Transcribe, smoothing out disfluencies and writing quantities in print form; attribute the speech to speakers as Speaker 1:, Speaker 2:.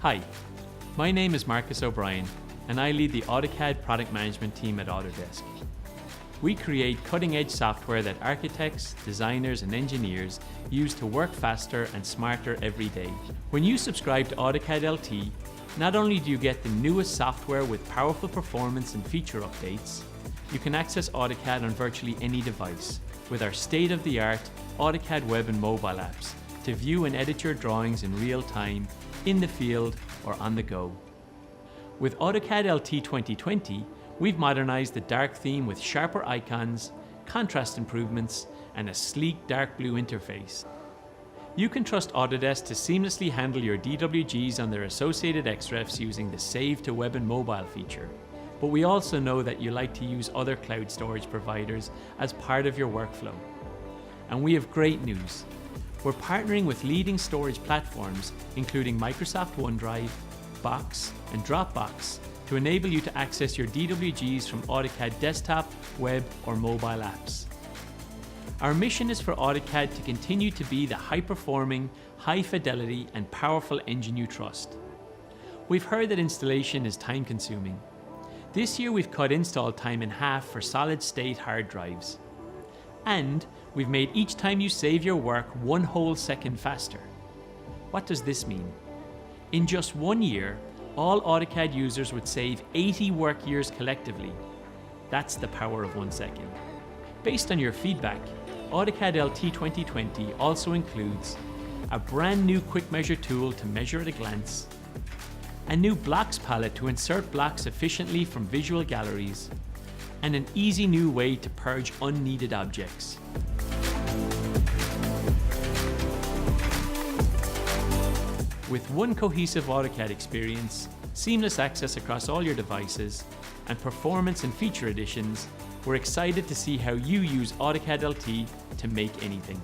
Speaker 1: Hi, my name is Marcus O'Brien and I lead the AutoCAD product management team at Autodesk. We create cutting-edge software that architects, designers and engineers use to work faster and smarter every day. When you subscribe to AutoCAD LT, not only do you get the newest software with powerful performance and feature updates, you can access AutoCAD on virtually any device with our state-of-the-art AutoCAD web and mobile apps to view and edit your drawings in real time, in the field or on the go. With AutoCAD LT 2020, we've modernized the dark theme with sharper icons, contrast improvements, and a sleek dark blue interface. You can trust Autodesk to seamlessly handle your DWGs on their associated XREFs using the Save to Web and Mobile feature. But we also know that you like to use other cloud storage providers as part of your workflow. And we have great news. We're partnering with leading storage platforms, including Microsoft OneDrive, Box, and Dropbox, to enable you to access your DWGs from AutoCAD desktop, web, or mobile apps. Our mission is for AutoCAD to continue to be the high-performing, high-fidelity, and powerful engine you trust. We've heard that installation is time-consuming. This year we've cut install time in half for solid-state hard drives. And we've made each time you save your work 1 whole second faster. What does this mean? In just 1 year, all AutoCAD users would save 80 work years collectively. That's the power of 1 second. Based on your feedback, AutoCAD LT 2020 also includes a brand new quick measure tool to measure at a glance, a new blocks palette to insert blocks efficiently from visual galleries, and an easy new way to purge unneeded objects. With one cohesive AutoCAD experience, seamless access across all your devices, and performance and feature additions, we're excited to see how you use AutoCAD LT to make anything.